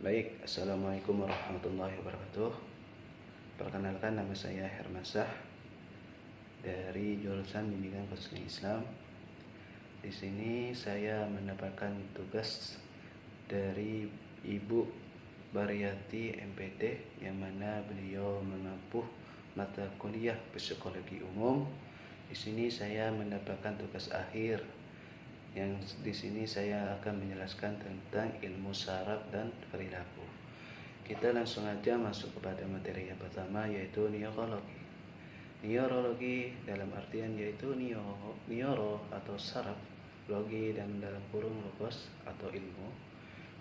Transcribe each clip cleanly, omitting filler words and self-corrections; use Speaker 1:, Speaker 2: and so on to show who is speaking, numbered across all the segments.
Speaker 1: Baik, Assalamualaikum warahmatullahi wabarakatuh. Perkenalkan, nama saya Hermansah dari jurusan Bimbingan Konseling Islam. Di sini saya mendapatkan tugas dari Ibu Bariyati MPT, yang mana beliau menempuh mata kuliah psikologi umum. Di sini saya mendapatkan tugas akhir, yang di sini saya akan menjelaskan tentang ilmu saraf dan perilaku. Kita langsung aja masuk kepada materi yang pertama, yaitu neurologi. Neurologi dalam artian yaitu neuro atau saraf, logi dan dalam kurung logos atau ilmu.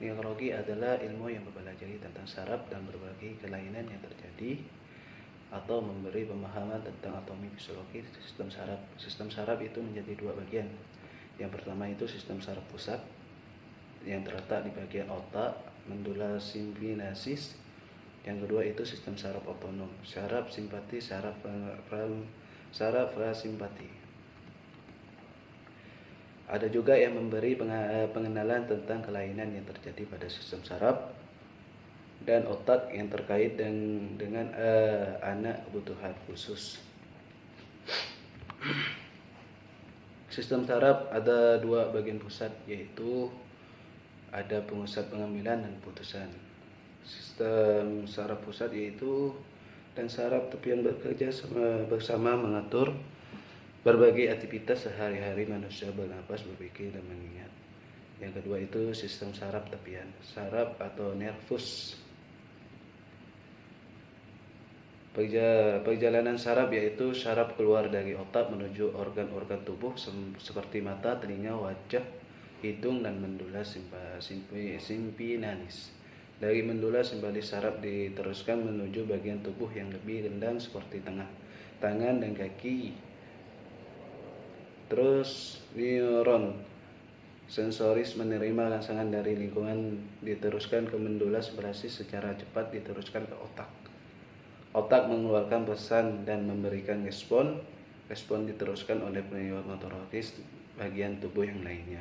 Speaker 1: Neurologi adalah ilmu yang mempelajari tentang saraf dan berbagai kelainan yang terjadi atau memberi pemahaman tentang anatomi fisiologi sistem saraf. Sistem saraf itu menjadi dua bagian. Yang pertama itu sistem saraf pusat yang terletak di bagian otak, medula spinalis. Yang kedua itu sistem saraf otonom, saraf simpati, saraf parasimpati. Ada juga yang memberi pengenalan tentang kelainan yang terjadi pada sistem saraf dan otak yang terkait dengan anak kebutuhan khusus. Sistem saraf ada dua bagian pusat, yaitu ada pusat pengambilan dan putusan. Sistem saraf pusat yaitu dan saraf tepian bekerja bersama mengatur berbagai aktivitas sehari-hari manusia, bernapas, berpikir, dan mengingat. Yang kedua itu sistem saraf tepian, saraf atau nervus. Perjalanan saraf yaitu saraf keluar dari otak menuju organ-organ tubuh seperti mata, telinga, wajah, hidung, dan medula spinalis. Dari medula spinalis saraf diteruskan menuju bagian tubuh yang lebih rendah seperti tangan dan kaki. Terus neuron sensoris menerima rangsangan dari lingkungan, diteruskan ke medula spinalis secara cepat, diteruskan ke otak. Otak mengeluarkan pesan dan memberikan respon. Respon diteruskan oleh neuron motoris bagian tubuh yang lainnya.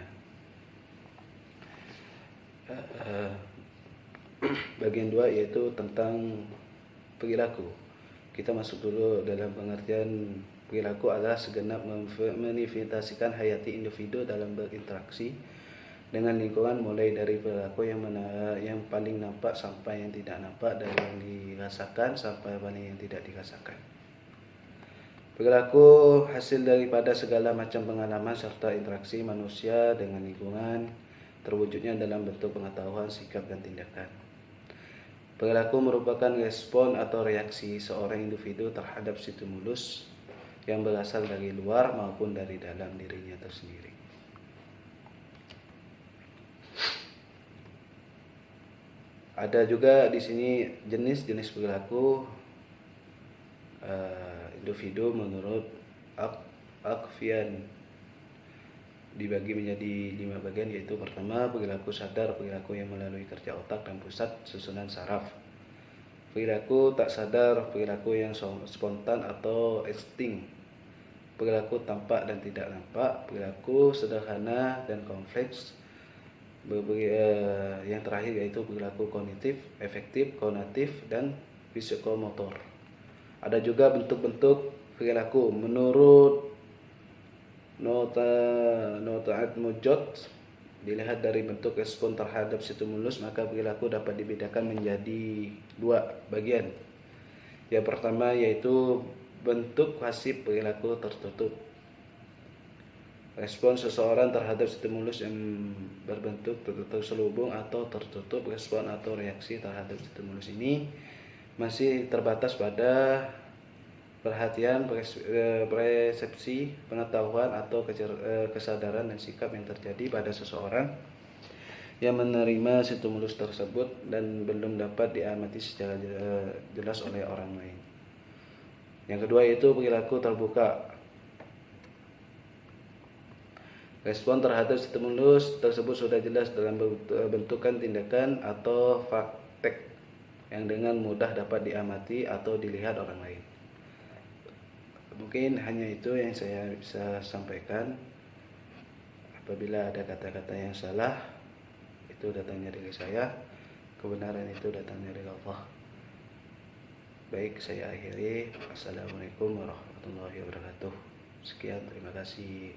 Speaker 1: Bagian 2 yaitu tentang perilaku. Kita masuk dulu dalam pengertian perilaku adalah segenap manifestasikan hayati individu dalam berinteraksi dengan lingkungan, mulai dari perilaku yang paling nampak sampai yang tidak nampak, dari yang dirasakan sampai paling yang tidak dirasakan. Perilaku hasil daripada segala macam pengalaman serta interaksi manusia dengan lingkungan, terwujudnya dalam bentuk pengetahuan, sikap, dan tindakan. Perilaku merupakan respon atau reaksi seorang individu terhadap stimulus yang berasal dari luar maupun dari dalam dirinya tersendiri. Ada juga di sini jenis-jenis perilaku individu menurut Akvian, dibagi menjadi 5 bagian, yaitu pertama perilaku sadar, perilaku yang melalui kerja otak dan pusat susunan saraf. Perilaku tak sadar, perilaku yang spontan atau insting. Perilaku tampak dan tidak nampak, perilaku sederhana dan kompleks. Yang terakhir yaitu perilaku kognitif, efektif, konatif, dan psikomotor. Ada juga bentuk-bentuk perilaku menurut Notaat Mujot. Dilihat dari bentuk respon terhadap stimulus, maka perilaku dapat dibedakan menjadi 2 bagian. Yang pertama yaitu bentuk pasif, perilaku tertutup. Respon seseorang terhadap stimulus yang berbentuk terselubung atau tertutup. Respon atau reaksi terhadap stimulus ini masih terbatas pada perhatian, persepsi, pengetahuan, atau kesadaran dan sikap yang terjadi pada seseorang yang menerima stimulus tersebut dan belum dapat diamati secara jelas oleh orang lain. Yang kedua yaitu perilaku terbuka. Respon terhadap stimulus tersebut sudah jelas dalam bentukan tindakan atau praktek yang dengan mudah dapat diamati atau dilihat orang lain. Mungkin hanya itu yang saya bisa sampaikan. Apabila ada kata-kata yang salah, itu datangnya dari saya. kebenaran itu datang dari Allah. Baik, saya akhiri. Assalamualaikum warahmatullahi wabarakatuh. Sekian, terima kasih.